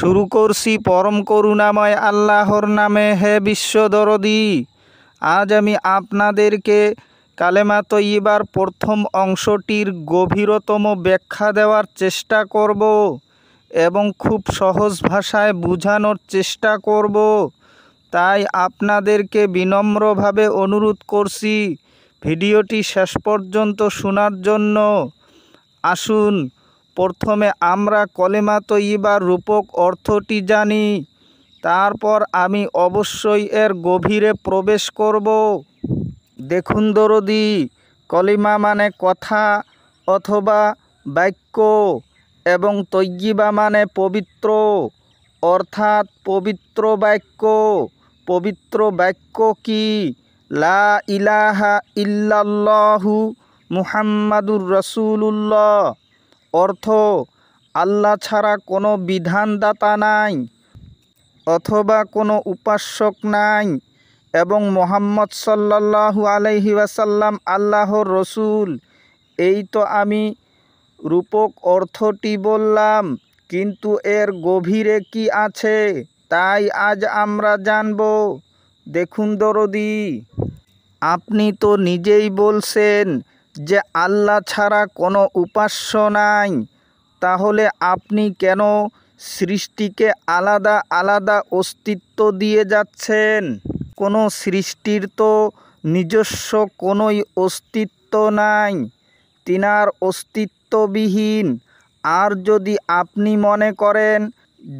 শুরু করছি পরম করুণাময় আল্লাহর নামে। হে বিশ্বদরদী, আজ আমি আপনাদেরকে কালেমা তয়্যিবার প্রথম অংশটির গভীরতম ব্যাখ্যা দেওয়ার চেষ্টা করব এবং খুব সহজ ভাষায় বোঝানোর চেষ্টা করব। তাই আপনাদেরকে বিনম্রভাবে অনুরোধ করছি ভিডিওটি শেষ পর্যন্ত শোনার জন্য। আসুন প্রথমে আমরা কলেমা তয়্যিবার রূপক অর্থটি জানি, তারপর আমি অবশ্যই এর গভীরে প্রবেশ করব। দেখুন দরদী, কলিমা মানে কথা অথবা বাক্য এবং তয়্যিবা মানে পবিত্র, অর্থাৎ পবিত্র বাক্য। পবিত্র বাক্য কি? লা ইলাহা ইল্লাল্লাহু মুহাম্মাদুর রাসূলুল্লাহ। অর্থ, আল্লাহ ছাড়া কোনো বিধানদাতা নাই অথবা কোনো উপাস্যক নাই এবং মুহাম্মদ সাল্লাল্লাহু আলাইহি ওয়াসাল্লাম আল্লাহর রসুল। এই তো আমি রূপক অর্থটি বললাম, কিন্তু এর গভীরে কি আছে তাই আজ আমরা জানব। দেখুন দরদী, আপনি তো নিজেই বলছেন যে আল্লাহ ছাড়া কোনো উপাস্য নাই, তাহলে আপনি কেন সৃষ্টিকে আলাদা আলাদা অস্তিত্ব দিয়ে যাচ্ছেন? কোনো সৃষ্টির তো নিজস্ব কোনোই অস্তিত্ব নাই, তিনার অস্তিত্ববিহীন। আর যদি আপনি মনে করেন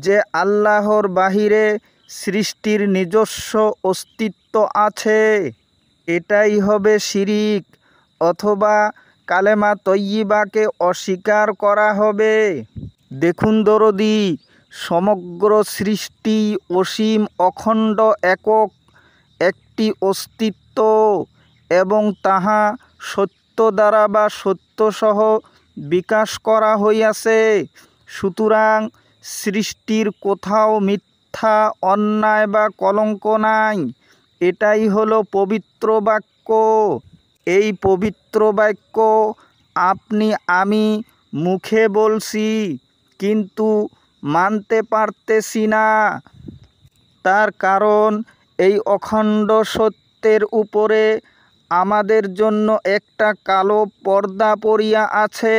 যে আল্লাহর বাহিরে সৃষ্টির নিজস্ব অস্তিত্ব আছে, এটাই হবে শিরিক, অথবা কালেমা তয়্যিবাকে অস্বীকার করা হবে। দেখুন দরদী, সমগ্র সৃষ্টি অসীম অখণ্ড একক একটি অস্তিত্ব এবং তাহা সত্য দ্বারা বা সত্যসহ বিকাশ করা হইয়াছে। সুতরাং সৃষ্টির কোথাও মিথ্যা, অন্যায় বা কলঙ্ক নাই। এটাই হলো পবিত্র বাক্য। এই পবিত্র বাক্য আপনি আমি মুখে বলছি, কিন্তু মানতে পারতেছি না। তার কারণ এই অখণ্ড সত্যের উপরে আমাদের জন্য একটা কালো পর্দা পড়িয়া আছে,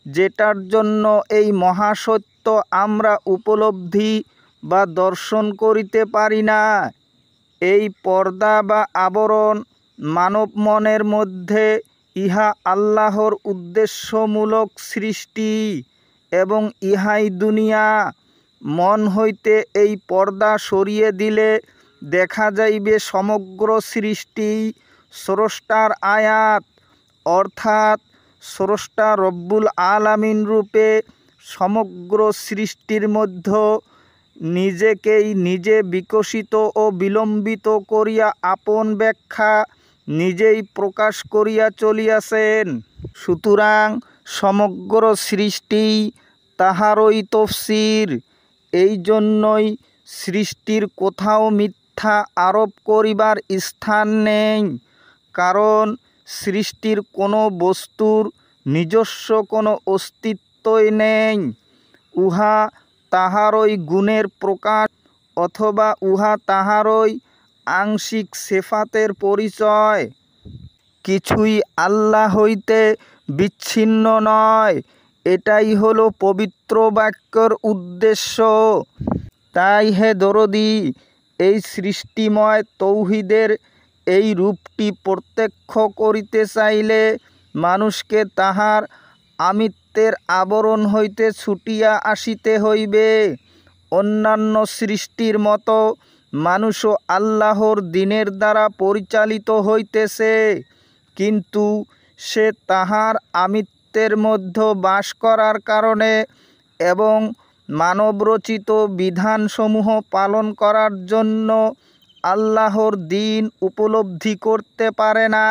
যেটার জন্য এই মহাসত্য আমরা উপলব্ধি বা দর্শন করিতে পারি না। এই পর্দা বা আবরণ মানব মনের মধ্যে, ইহা আল্লাহর উদ্দেশ্যমূলক সৃষ্টি এবং ইহাই দুনিয়া। মন হইতে এই পর্দা সরিয়ে দিলে দেখা যাইবে সমগ্র সৃষ্টি স্রষ্টার আয়াত, অর্থাৎ স্রষ্টা রব্বুল আলামিন রূপে সমগ্র সৃষ্টির মধ্যে নিজেকেই নিজে বিকশিত ও বিলম্বিত করিয়া আপন ব্যাখ্যা নিজেই প্রকাশ করিয়া চলিয়াছেন। সুতরাং সমগ্র সৃষ্টি তাহারই তফসির। এই জন্যই সৃষ্টির কোথাও মিথ্যা আরোপ করিবার স্থান নেই, কারণ সৃষ্টির কোনো বস্তুর নিজস্ব কোনো অস্তিত্বই নেই। উহা তাহারই গুণের প্রকাশ, অথবা উহা তাহারই আংশিক সিফাতের পরিচয়। কিছুই আল্লাহ হইতে বিচ্ছিন্ন নয়। এটাই হলো পবিত্র বাক্যের উদ্দেশ্য। তাই হে দরদী, এই সৃষ্টিময় তৌহিদের এই রূপটি প্রত্যক্ষ করিতে চাইলে মানুষকে তাহার আমিত্বের আবরণ হইতে ছুটিয়া আসিতে হইবে। অন্যান্য সৃষ্টির মতো মানুষও আল্লাহর দ্বীনের দ্বারা পরিচালিত হইতেছে, কিন্তু সে তাহার আমিত্বের মধ্যে বাস করার কারণে এবং মানবরচিত বিধানসমূহ পালন করার জন্য আল্লাহর দ্বীন উপলব্ধি করতে পারে না।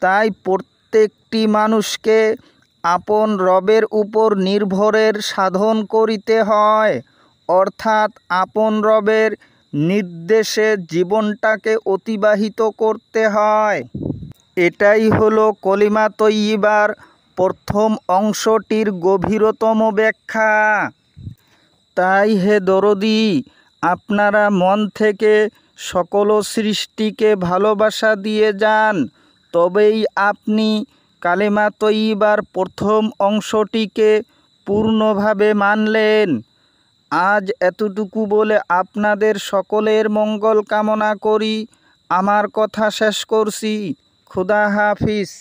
তাই প্রত্যেকটি মানুষকে আপন রবের উপর নির্ভরের সাধন করিতে হয়, অর্থাৎ আপন রবের নির্দেশে জীবনটাকে অতিবাহিত করতে হয়। এটাই হলো কলিমা তয়্যিবার প্রথম অংশটির গভীরতম ব্যাখ্যা। তাই হে দরদি, আপনারা মন থেকে সকল সৃষ্টিকে ভালোবাসা দিয়ে যান, তবেই আপনি কালেমা তয়্যিবার প্রথম অংশটিকে পূর্ণভাবে মানলেন। আজ এতটুকু বলে আপনাদের সকলের মঙ্গল কামনা করি আমার কথা শেষ করছি। খুদা হাফিজ।